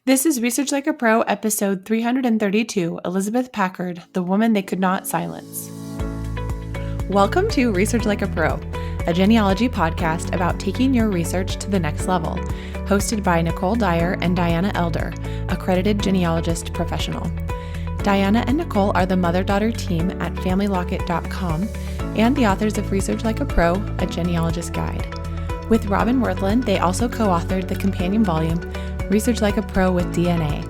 This is Research Like a Pro, episode 332, Elizabeth Packard, the woman they could not silence. Welcome to Research Like a Pro, a genealogy podcast about taking your research to the next level, hosted by Nicole Dyer and Diana Elder, accredited genealogist professional. Diana and Nicole are the mother-daughter team at FamilyLocket.com and the authors of Research Like a Pro, a genealogist guide. With Robin Worthland, they also co-authored the companion volume, Research Like a Pro with DNA.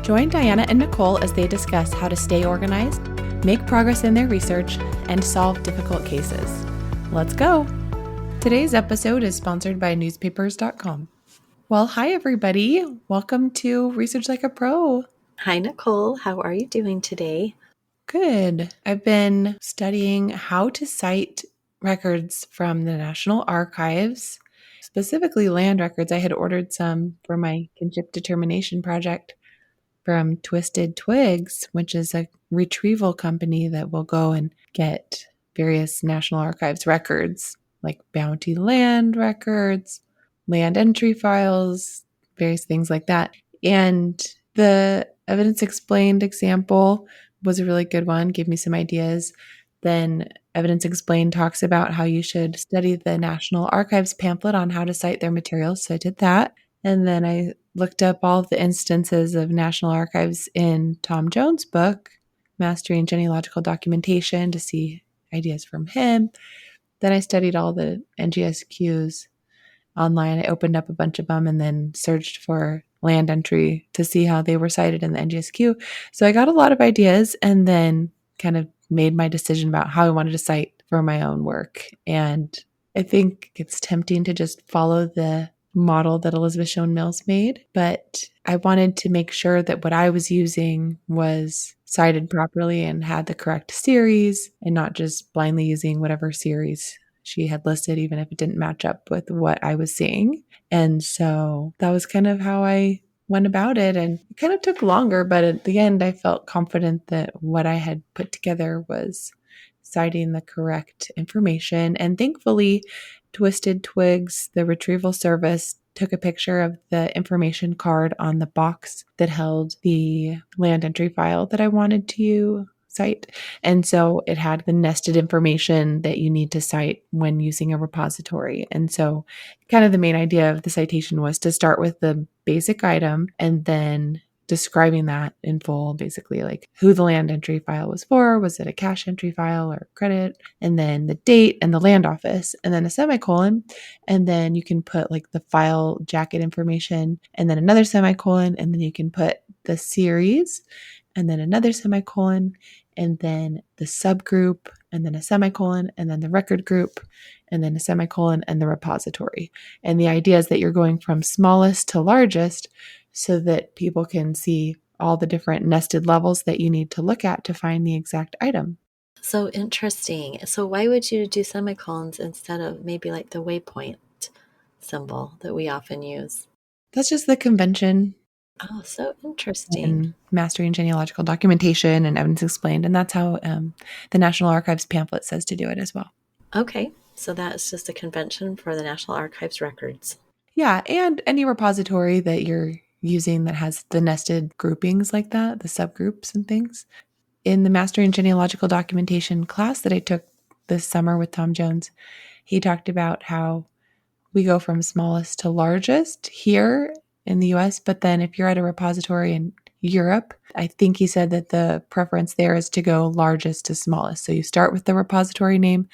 Join Diana and Nicole as they discuss how to stay organized, make progress in their research, and solve difficult cases. Let's go! Today's episode is sponsored by newspapers.com. Well, hi everybody. Welcome to Research Like a Pro. Hi, Nicole. How are you doing today? Good. I've been studying how to cite records from the National Archives, specifically land records. I had ordered some for my kinship determination project from Twisted Twigs, which is a retrieval company that will go and get various National Archives records, like bounty land records, land entry files, various things like that. And the Evidence Explained example was a really good one, gave me some ideas. Then Evidence Explained talks about how you should study the National Archives pamphlet on how to cite their materials. So I did that. And then I looked up all of the instances of National Archives in Tom Jones' book, Mastering Genealogical Documentation, to see ideas from him. Then I studied all the NGSQs online. I opened up a bunch of them and then searched for land entry to see how they were cited in the NGSQ. So I got a lot of ideas and then kind of made my decision about how I wanted to cite for my own work. And I think it's tempting to just follow the model that Elizabeth Shown Mills made, but I wanted to make sure that what I was using was cited properly and had the correct series and not just blindly using whatever series she had listed, even if it didn't match up with what I was seeing. And so that was kind of how I went about it. And it kind of took longer, but at the end, I felt confident that what I had put together was citing the correct information. And thankfully, Twisted Twigs, the retrieval service, took a picture of the information card on the box that held the land entry file that I wanted to cite. And so it had the nested information that you need to cite when using a repository. And so kind of the main idea of the citation was to start with the basic item and then describing that in full, basically like who the land entry file was for. Was it a cash entry file or credit? And then the date and the land office, and then a semicolon. And then you can put like the file jacket information and then another semicolon. And then you can put the series and then another semicolon and then the subgroup and then a semicolon and then the record group and then a semicolon and the repository. And the idea is that you're going from smallest to largest so that people can see all the different nested levels that you need to look at to find the exact item. So interesting. So why would you do semicolons instead of maybe like the waypoint symbol that we often use? That's just the convention. Oh, so interesting. In Mastering Genealogical Documentation and Evidence Explained. And that's how the National Archives pamphlet says to do it as well. Okay. So that's just a convention for the National Archives records. Yeah. And any repository that you're using that has the nested groupings like that, the subgroups and things. In the Mastering Genealogical Documentation class that I took this summer with Tom Jones, he talked about how we go from smallest to largest here in the US. But then if you're at a repository in Europe, I think he said that the preference there is to go largest to smallest. So you start with the repository name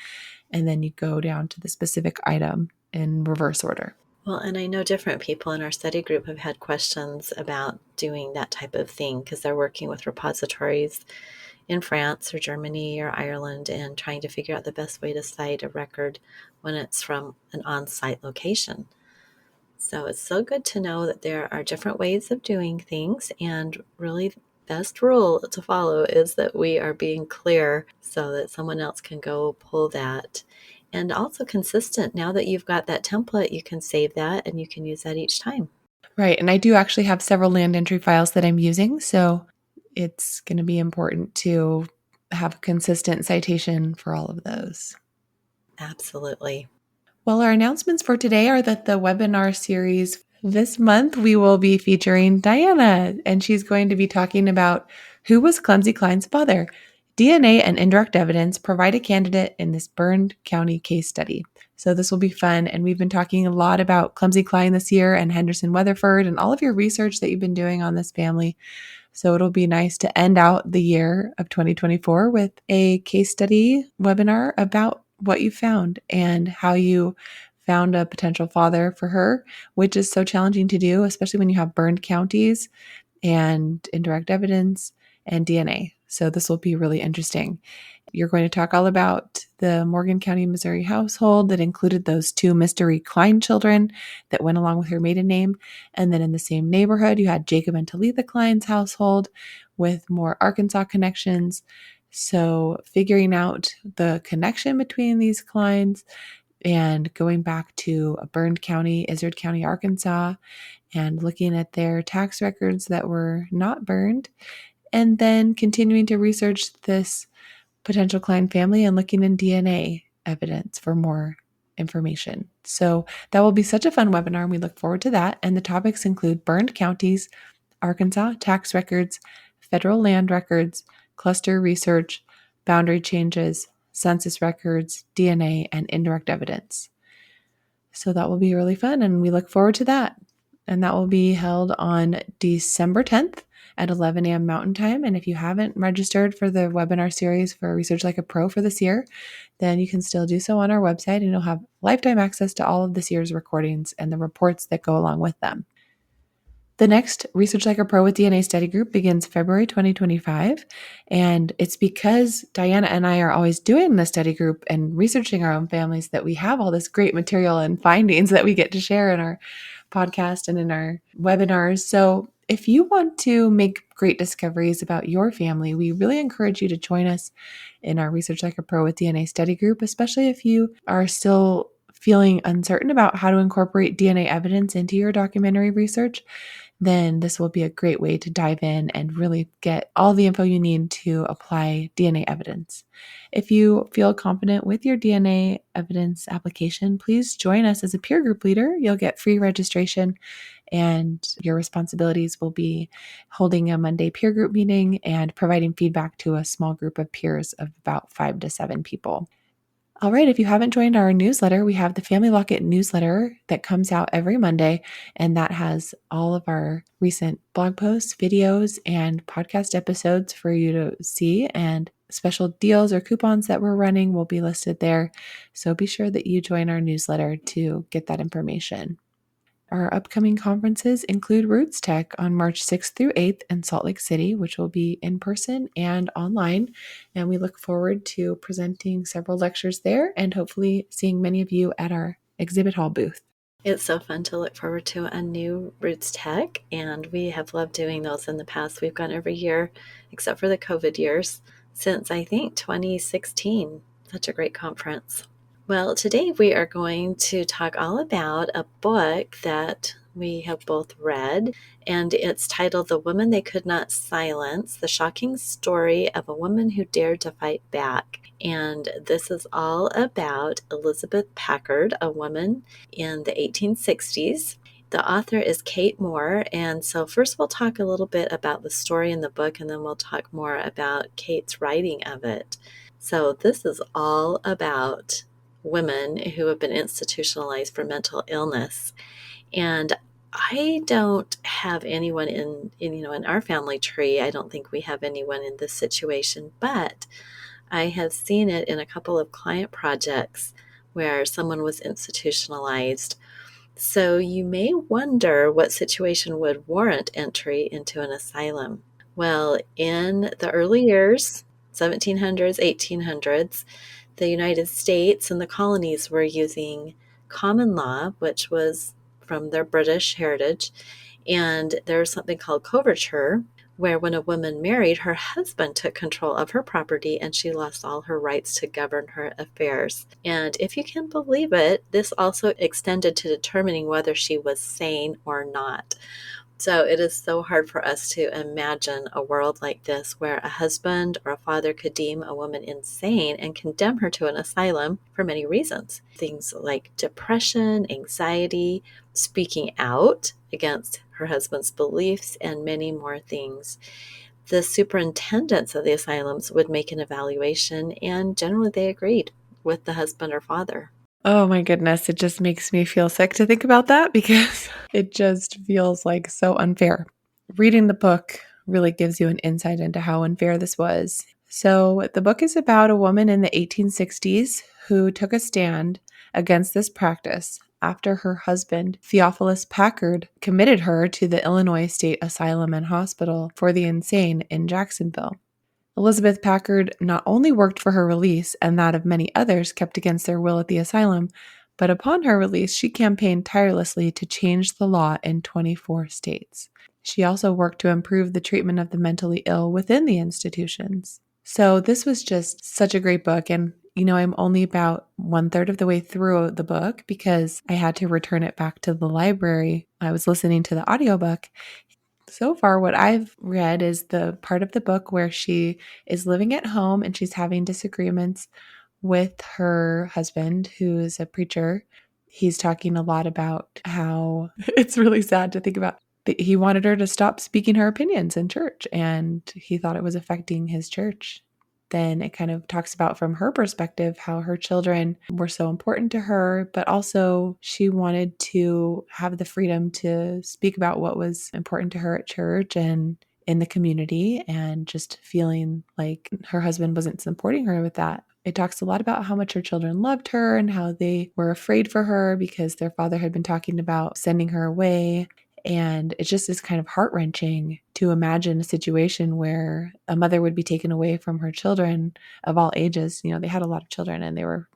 and then you go down to the specific item in reverse order. Well, and I know different people in our study group have had questions about doing that type of thing because they're working with repositories in France or Germany or Ireland and trying to figure out the best way to cite a record when it's from an on-site location. So it's so good to know that there are different ways of doing things, and really the best rule to follow is that we are being clear so that someone else can go pull that. And also consistent. Now that you've got that template, you can save that and you can use that each time. Right. And I do actually have several land entry files that I'm using. So it's going to be important to have a consistent citation for all of those. Absolutely. Well, our announcements for today are that the webinar series This month, we will be featuring Diana, and she's going to be talking about who was Clumsy Klein's father. DNA and indirect evidence provide a candidate in this Burned County case study. So, this will be fun. And we've been talking a lot about Clumsy Klein this year and Henderson Weatherford and all of your research that you've been doing on this family. So, it'll be nice to end out the year of 2024 with a case study webinar about what you found and how you found a potential father for her, which is so challenging to do, especially when you have burned counties and indirect evidence and DNA. So this will be really interesting. You're going to talk all about the Morgan County, Missouri household that included those two mystery Klein children that went along with her maiden name. And then in the same neighborhood, you had Jacob and Talitha Klein's household with more Arkansas connections. So figuring out the connection between these Kleins and going back to a burned county, Izard County, Arkansas, and looking at their tax records that were not burned, and then continuing to research this potential Klein family and looking in DNA evidence for more information. So that will be such a fun webinar, and we look forward to that. And the topics include burned counties, Arkansas tax records, federal land records, cluster research, boundary changes, census records, DNA, and indirect evidence. So that will be really fun, and we look forward to that. And that will be held on December 10th at 11 a.m. Mountain Time. And if you haven't registered for the webinar series for Research Like a Pro for this year, then you can still do so on our website, and you'll have lifetime access to all of this year's recordings and the reports that go along with them. The next Research Like a Pro with DNA study group begins February 2025, and it's because Diana and I are always doing the study group and researching our own families that we have all this great material and findings that we get to share in our podcast and in our webinars. So if you want to make great discoveries about your family, we really encourage you to join us in our Research Like a Pro with DNA study group, especially if you are still feeling uncertain about how to incorporate DNA evidence into your documentary research. Then this will be a great way to dive in and really get all the info you need to apply DNA evidence. If you feel confident with your DNA evidence application, please join us as a peer group leader. You'll get free registration, and your responsibilities will be holding a Monday peer group meeting and providing feedback to a small group of peers of about 5 to 7 people. All right, if you haven't joined our newsletter, we have the Family Locket newsletter that comes out every Monday, and that has all of our recent blog posts, videos, and podcast episodes for you to see, and special deals or coupons that we're running will be listed there. So be sure that you join our newsletter to get that information. Our upcoming conferences include Roots Tech on March 6th through 8th in Salt Lake City, which will be in person and online. And we look forward to presenting several lectures there and hopefully seeing many of you at our exhibit hall booth. It's so fun to look forward to a new Roots Tech, and we have loved doing those in the past. We've gone every year, except for the COVID years, since I think 2016. Such a great conference. Well, today we are going to talk all about a book that we have both read, and it's titled The Woman They Could Not Silence, The Shocking Story of a Woman Who Dared to Fight Back. And this is all about Elizabeth Packard, a woman in the 1860s. The author is Kate Moore, and so first we'll talk a little bit about the story in the book, and then we'll talk more about Kate's writing of it. So this is all about women who have been institutionalized for mental illness. And I don't have anyone in our family tree. I don't think we have anyone in this situation, but I have seen it in a couple of client projects where someone was institutionalized. So you may wonder what situation would warrant entry into an asylum. Well, in the early years, 1700s, 1800s, the United States and the colonies were using common law, which was from their British heritage, and there's something called coverture, where when a woman married, her husband took control of her property and she lost all her rights to govern her affairs. And if you can believe it, this also extended to determining whether she was sane or not. So it is so hard for us to imagine a world like this where a husband or a father could deem a woman insane and condemn her to an asylum for many reasons. Things like depression, anxiety, speaking out against her husband's beliefs, and many more things. The superintendents of the asylums would make an evaluation, and generally they agreed with the husband or father. Oh my goodness, it just makes me feel sick to think about that because it just feels like so unfair. Reading the book really gives you an insight into how unfair this was. So, the book is about a woman in the 1860s who took a stand against this practice after her husband, Theophilus Packard, committed her to the Illinois State Asylum and Hospital for the Insane in Jacksonville. Elizabeth Packard not only worked for her release and that of many others kept against their will at the asylum, but upon her release, she campaigned tirelessly to change the law in 24 states. She also worked to improve the treatment of the mentally ill within the institutions. So, this was just such a great book. And, I'm only about one third of the way through the book because I had to return it back to the library. I was listening to the audiobook. So far, what I've read is the part of the book where she is living at home and she's having disagreements with her husband, who is a preacher. He's talking a lot about how it's really sad to think about. He wanted her to stop speaking her opinions in church, and he thought it was affecting his church. Then it kind of talks about from her perspective how her children were so important to her, but also she wanted to have the freedom to speak about what was important to her at church and in the community, and just feeling like her husband wasn't supporting her with that. It talks a lot about how much her children loved her and how they were afraid for her because their father had been talking about sending her away. And it just is kind of heart wrenching to imagine a situation where a mother would be taken away from her children of all ages. They had a lot of children, and there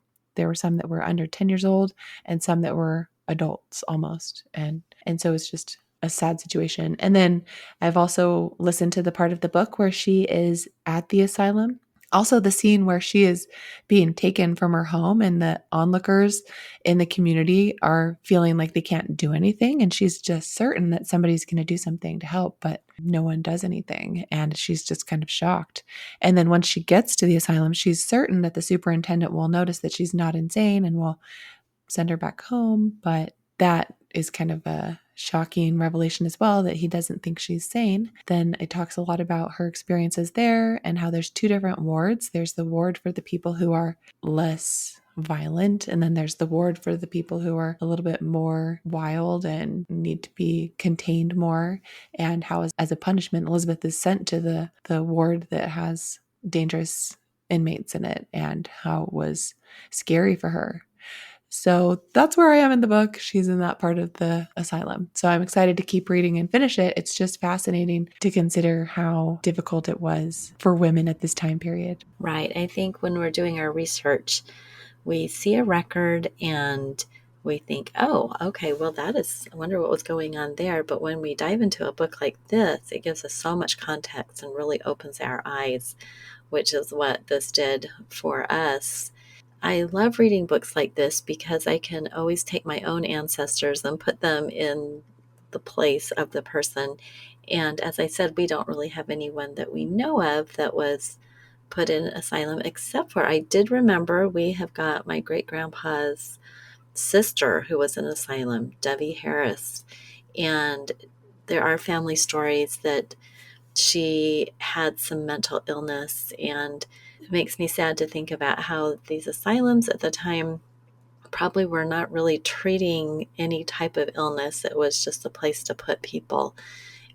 were some that were under 10 years old and some that were adults almost. And so it's just a sad situation. And then I've also listened to the part of the book where she is at the asylum. Also, the scene where she is being taken from her home and the onlookers in the community are feeling like they can't do anything. And she's just certain that somebody's going to do something to help, but no one does anything. And she's just kind of shocked. And then once she gets to the asylum, she's certain that the superintendent will notice that she's not insane and will send her back home. But that is kind of a shocking revelation as well, that he doesn't think she's sane. Then it talks a lot about her experiences there and how there's two different wards. There's the ward for the people who are less violent, and then there's the ward for the people who are a little bit more wild and need to be contained more. And how, as a punishment, Elizabeth is sent to the ward that has dangerous inmates in it, and how it was scary for her. So that's where I am in the book. She's in that part of the asylum. So I'm excited to keep reading and finish it. It's just fascinating to consider how difficult it was for women at this time period. Right. I think when we're doing our research, we see a record and we think, oh, okay, well, I wonder what was going on there. But when we dive into a book like this, it gives us so much context and really opens our eyes, which is what this did for us. I love reading books like this because I can always take my own ancestors and put them in the place of the person. And as I said, we don't really have anyone that we know of that was put in asylum, except for I did remember we have got my great grandpa's sister who was in asylum, Debbie Harris. And there are family stories that she had some mental illness, and it makes me sad to think about how these asylums at the time probably were not really treating any type of illness. It was just a place to put people.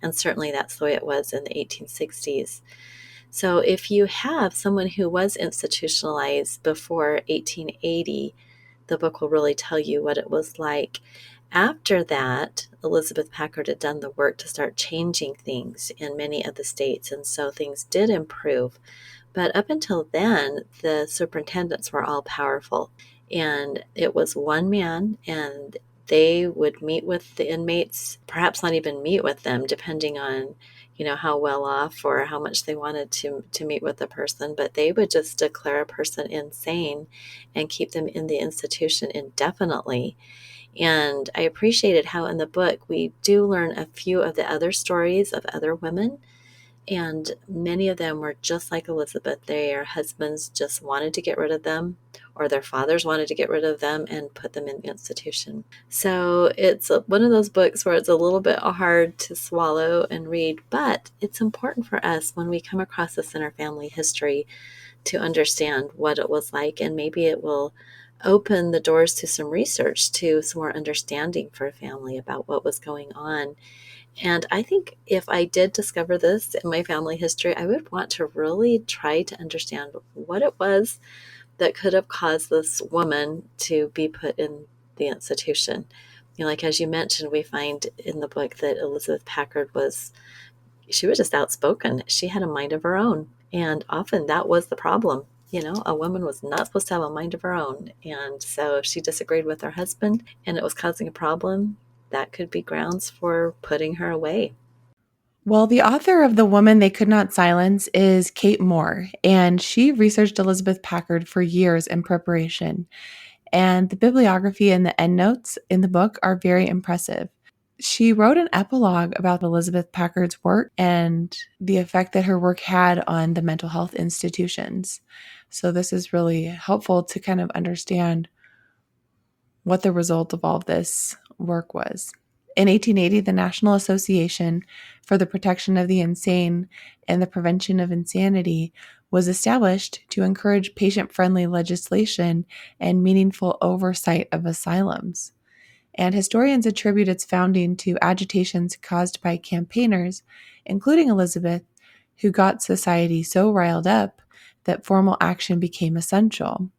And certainly that's the way it was in the 1860s. So if you have someone who was institutionalized before 1880, the book will really tell you what it was like. After that, Elizabeth Packard had done the work to start changing things in many of the states, and so things did improve. But up until then, the superintendents were all powerful, and it was one man, and they would meet with the inmates, perhaps not even meet with them, depending on how well off or how much they wanted to meet with the person, but they would just declare a person insane and keep them in the institution indefinitely. And I appreciated how in the book we do learn a few of the other stories of other women, and many of them were just like Elizabeth. Their husbands just wanted to get rid of them, or their fathers wanted to get rid of them and put them in the institution. So it's one of those books where it's a little bit hard to swallow and read, but it's important for us when we come across this in our family history to understand what it was like, and maybe it will open the doors to some research, to some more understanding for a family about what was going on. And I think if I did discover this in my family history, I would want to really try to understand what it was that could have caused this woman to be put in the institution. Like as you mentioned, we find in the book that Elizabeth Packard she was just outspoken. She had a mind of her own. And often that was the problem. A woman was not supposed to have a mind of her own. And so if she disagreed with her husband and it was causing a problem, that could be grounds for putting her away. Well, the author of The Woman They Could Not Silence is Kate Moore, and she researched Elizabeth Packard for years in preparation. And the bibliography and the endnotes in the book are very impressive. She wrote an epilogue about Elizabeth Packard's work and the effect that her work had on the mental health institutions. So, this is really helpful to kind of understand what the result of all of this work was. In 1880, the National Association for the Protection of the Insane and the Prevention of Insanity was established to encourage patient friendly legislation and meaningful oversight of asylums. And historians attribute its founding to agitations caused by campaigners, including Elizabeth, who got society so riled up that formal action became essential.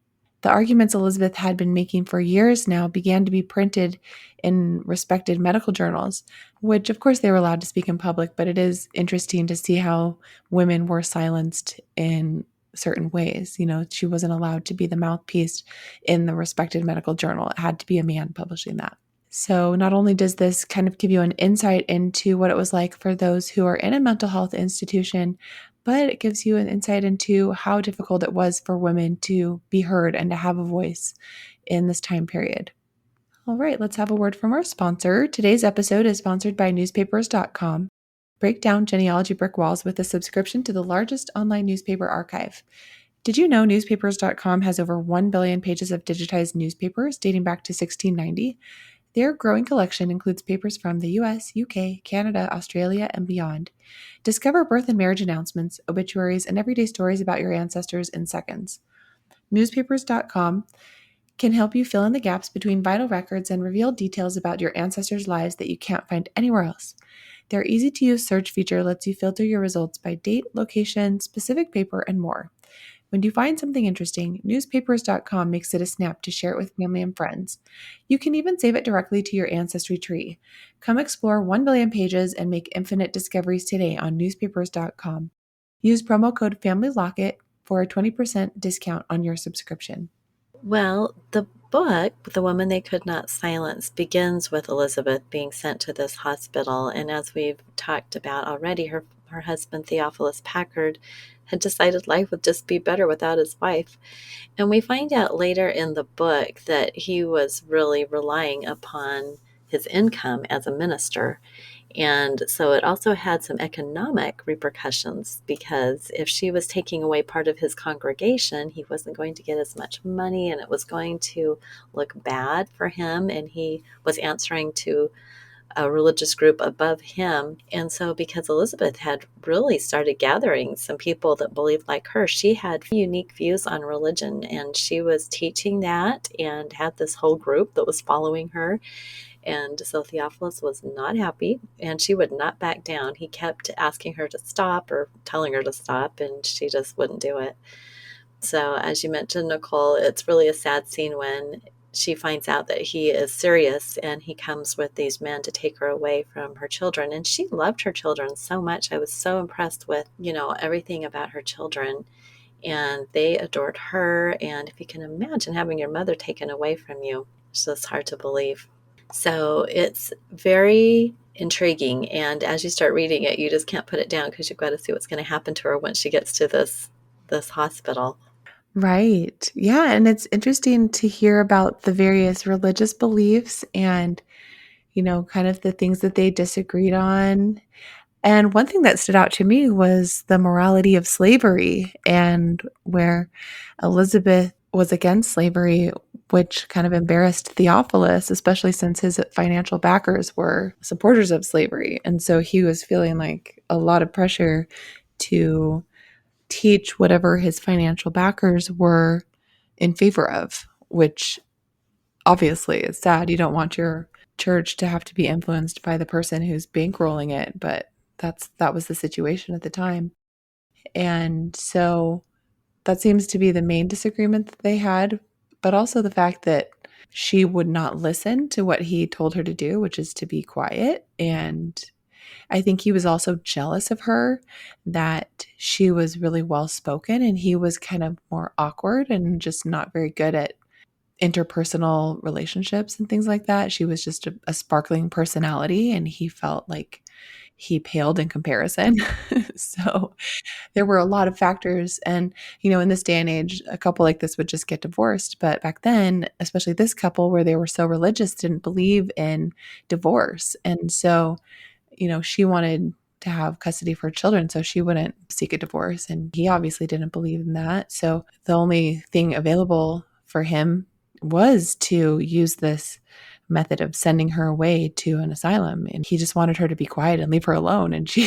The arguments Elizabeth had been making for years now began to be printed in respected medical journals, which, of course, they were allowed to speak in public, but it is interesting to see how women were silenced in certain ways. She wasn't allowed to be the mouthpiece in the respected medical journal, it had to be a man publishing that. So, not only does this kind of give you an insight into what it was like for those who are in a mental health institution, but it gives you an insight into how difficult it was for women to be heard and to have a voice in this time period. All right, let's have a word from our sponsor. Today's episode is sponsored by newspapers.com. Break down genealogy brick walls with a subscription to the largest online newspaper archive. Did you know newspapers.com has over 1 billion pages of digitized newspapers dating back to 1690? Their growing collection includes papers from the US, UK, Canada, Australia, and beyond. Discover birth and marriage announcements, obituaries, and everyday stories about your ancestors in seconds. Newspapers.com can help you fill in the gaps between vital records and reveal details about your ancestors' lives that you can't find anywhere else. Their easy to use search feature lets you filter your results by date, location, specific paper, and more. When you find something interesting, newspapers.com makes it a snap to share it with family and friends. You can even save it directly to your ancestry tree. Come explore 1 billion pages and make infinite discoveries today on newspapers.com. Use promo code FamilyLocket for a 20% discount on your subscription. Well, the book, The Woman They Could Not Silence, begins with Elizabeth being sent to this hospital. And as we've talked about already, her husband, Theophilus Packard, had decided life would just be better without his wife. And we find out later in the book that he was really relying upon his income as a minister. And so it also had some economic repercussions, because if she was taking away part of his congregation, he wasn't going to get as much money and it was going to look bad for him. And he was answering to a religious group above him. And so, because Elizabeth had really started gathering some people that believed like her, she had unique views on religion, and she was teaching that and had this whole group that was following her. And so Theophilus was not happy, and she would not back down. He kept asking her to stop or telling her to stop, and she just wouldn't do it. So, as you mentioned, Nicole, it's really a sad scene when she finds out that he is serious and he comes with these men to take her away from her children. And she loved her children so much. I was so impressed with, everything about her children. And they adored her. And if you can imagine having your mother taken away from you, it's just hard to believe. So it's very intriguing. And as you start reading it, you just can't put it down, because you've got to see what's going to happen to her once she gets to this hospital. Right. Yeah, and it's interesting to hear about the various religious beliefs and, kind of the things that they disagreed on. And one thing that stood out to me was the morality of slavery and where Elizabeth was against slavery, which kind of embarrassed Theophilus, especially since his financial backers were supporters of slavery. And so he was feeling like a lot of pressure to teach whatever his financial backers were in favor of, which obviously is sad. You don't want your church to have to be influenced by the person who's bankrolling it, but that was the situation at the time. And so that seems to be the main disagreement that they had, but also the fact that she would not listen to what he told her to do, which is to be quiet. And I think he was also jealous of her, that she was really well spoken and he was kind of more awkward and just not very good at interpersonal relationships and things like that. She was just a sparkling personality, and he felt like he paled in comparison. So there were a lot of factors. And, in this day and age, a couple like this would just get divorced. But back then, especially this couple where they were so religious, didn't believe in divorce. And so, she wanted to have custody for her children so she wouldn't seek a divorce. And he obviously didn't believe in that. So the only thing available for him was to use this method of sending her away to an asylum, and he just wanted her to be quiet and leave her alone, and she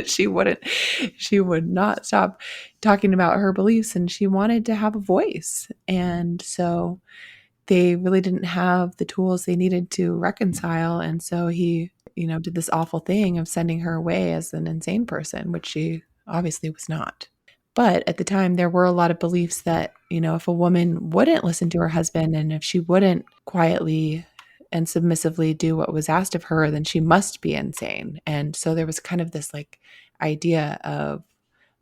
she would not stop talking about her beliefs, and she wanted to have a voice. And so they really didn't have the tools they needed to reconcile. And so he, did this awful thing of sending her away as an insane person, which she obviously was not. But at the time, there were a lot of beliefs that, if a woman wouldn't listen to her husband and if she wouldn't quietly and submissively do what was asked of her, then she must be insane. And so there was kind of this like idea of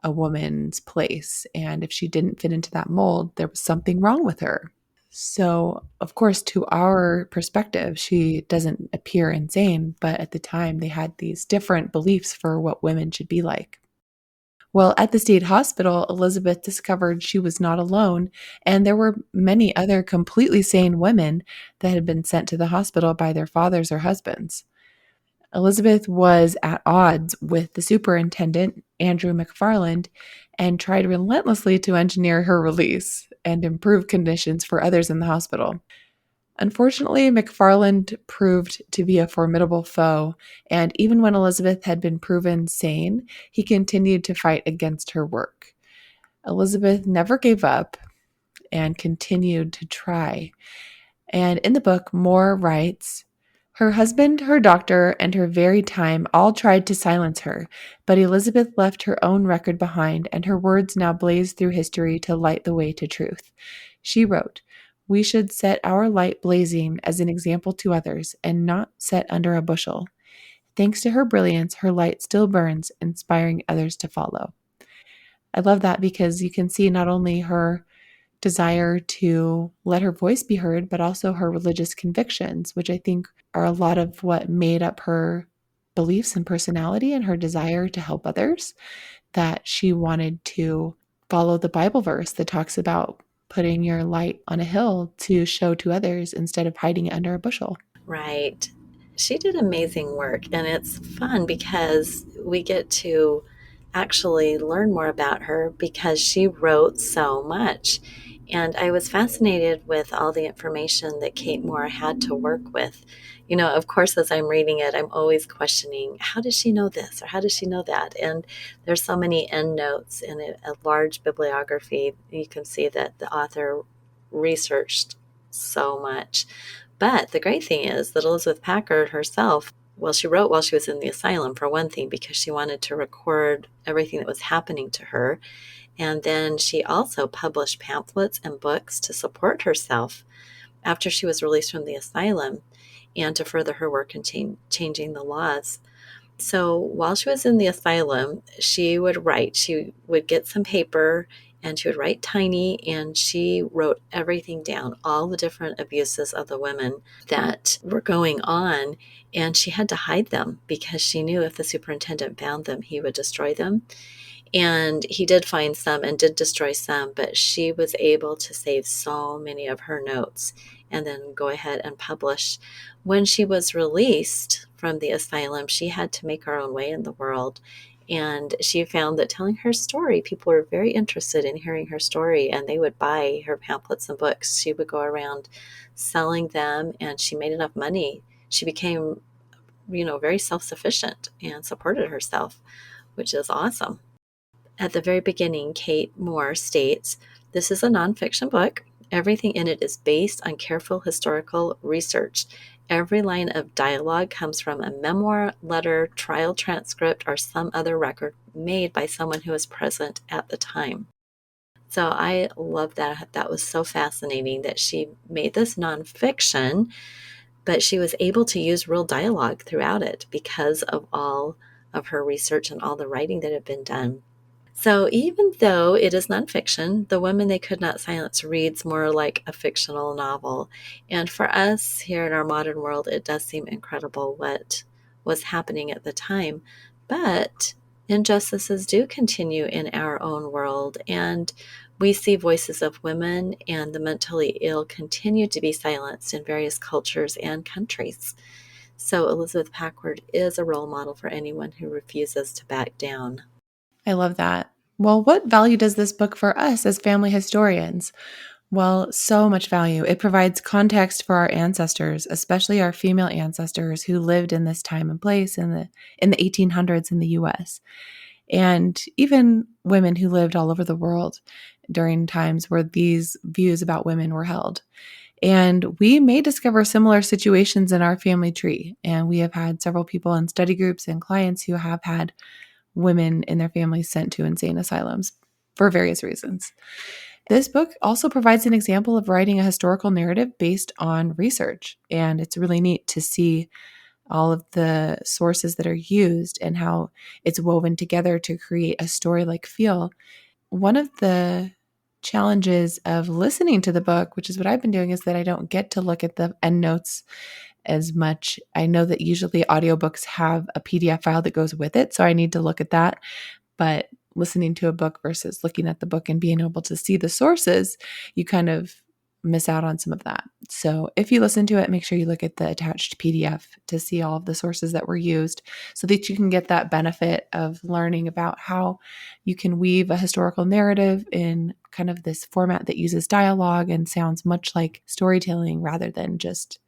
a woman's place. And if she didn't fit into that mold, there was something wrong with her. So, of course, to our perspective, she doesn't appear insane, but at the time they had these different beliefs for what women should be like. Well, at the state hospital, Elizabeth discovered she was not alone, and there were many other completely sane women that had been sent to the hospital by their fathers or husbands. Elizabeth was at odds with the superintendent, Andrew McFarland, and tried relentlessly to engineer her release and improve conditions for others in the hospital. Unfortunately, McFarland proved to be a formidable foe, and even when Elizabeth had been proven sane, he continued to fight against her work. Elizabeth never gave up and continued to try. And in the book, Moore writes, her husband, her doctor, and her very time all tried to silence her, but Elizabeth left her own record behind, and her words now blaze through history to light the way to truth. She wrote, we should set our light blazing as an example to others, and not set under a bushel. Thanks to her brilliance, her light still burns, inspiring others to follow. I love that because you can see not only her desire to let her voice be heard, but also her religious convictions, which I think are a lot of what made up her beliefs and personality and her desire to help others, that she wanted to follow the Bible verse that talks about putting your light on a hill to show to others instead of hiding it under a bushel. Right. She did amazing work, and it's fun because we get to actually learn more about her because she wrote so much. And I was fascinated with all the information that Kate Moore had to work with. Of course, as I'm reading it, I'm always questioning, how does she know this or how does she know that? And there's so many endnotes in a large bibliography. You can see that the author researched so much. But the great thing is that Elizabeth Packard herself, well, she wrote while she was in the asylum, for one thing, because she wanted to record everything that was happening to her. And then she also published pamphlets and books to support herself after she was released from the asylum and to further her work in changing the laws. So while she was in the asylum, she would write. She would get some paper and she would write tiny, and she wrote everything down, all the different abuses of the women that were going on. And she had to hide them because she knew if the superintendent found them, he would destroy them. And he did find some and did destroy some, but she was able to save so many of her notes and then go ahead and publish. When she was released from the asylum, she had to make her own way in the world. And she found that telling her story, people were very interested in hearing her story, and they would buy her pamphlets and books. She would go around selling them, and she made enough money. She became, very self-sufficient and supported herself, which is awesome. At the very beginning, Kate Moore states, "This is a nonfiction book. Everything in it is based on careful historical research. Every line of dialogue comes from a memoir, letter, trial transcript, or some other record made by someone who was present at the time." So I love that. That was so fascinating that she made this nonfiction, but she was able to use real dialogue throughout it because of all of her research and all the writing that had been done. So even though it is nonfiction, The Women They Could Not Silence reads more like a fictional novel. And for us here in our modern world, it does seem incredible what was happening at the time. But injustices do continue in our own world, and we see voices of women and the mentally ill continue to be silenced in various cultures and countries. So Elizabeth Packard is a role model for anyone who refuses to back down. I love that. Well, what value does this book for us as family historians? Well, so much value. It provides context for our ancestors, especially our female ancestors who lived in this time and place in the 1800s in the US. And even women who lived all over the world during times where these views about women were held. And we may discover similar situations in our family tree. And we have had several people in study groups and clients who have had women in their families sent to insane asylums for various reasons. This book also provides an example of writing a historical narrative based on research. And it's really neat to see all of the sources that are used and how it's woven together to create a story-like feel. One of the challenges of listening to the book, which is what I've been doing, is that I don't get to look at the endnotes as much. I know that usually audiobooks have a PDF file that goes with it, so I need to look at that. But listening to a book versus looking at the book and being able to see the sources, you kind of miss out on some of that. So if you listen to it, make sure you look at the attached PDF to see all of the sources that were used so that you can get that benefit of learning about how you can weave a historical narrative in kind of this format that uses dialogue and sounds much like storytelling rather than just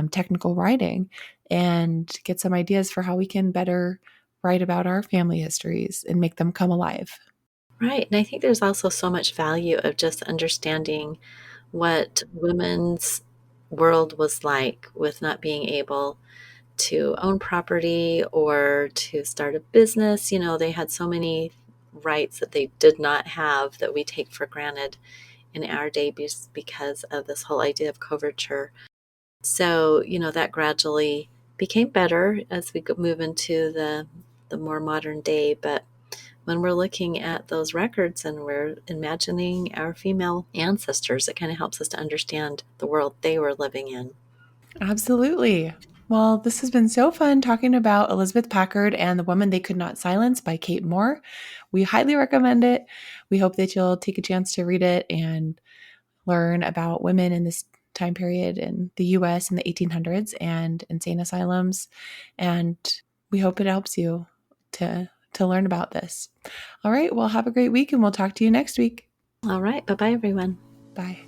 technical writing, and get some ideas for how we can better write about our family histories and make them come alive. Right. And I think there's also so much value of just understanding what women's world was like with not being able to own property or to start a business. They had so many rights that they did not have that we take for granted in our day because of this whole idea of coverture. So, that gradually became better as we could move into the more modern day. But when we're looking at those records and we're imagining our female ancestors, it kind of helps us to understand the world they were living in. Absolutely. Well, this has been so fun talking about Elizabeth Packard and The Woman They Could Not Silence by Kate Moore. We highly recommend it. We hope that you'll take a chance to read it and learn about women in this time period in the US in the 1800s and insane asylums. And we hope it helps you to learn about this. All right, well, have a great week and we'll talk to you next week. All right. Bye-bye, everyone. Bye.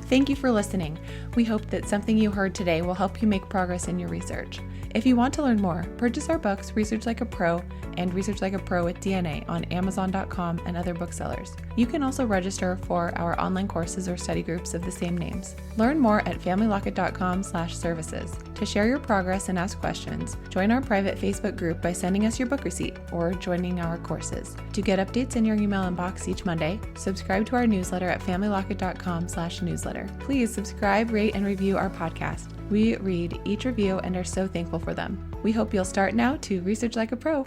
Thank you for listening. We hope that something you heard today will help you make progress in your research. If you want to learn more, purchase our books, Research Like a Pro and Research Like a Pro with DNA on Amazon.com and other booksellers. You can also register for our online courses or study groups of the same names. Learn more at familylocket.com/services. To share your progress and ask questions, join our private Facebook group by sending us your book receipt or joining our courses. To get updates in your email inbox each Monday, subscribe to our newsletter at familylocket.com/newsletter. Please subscribe, rate, and review our podcast. We read each review and are so thankful for them. We hope you'll start now to research like a pro.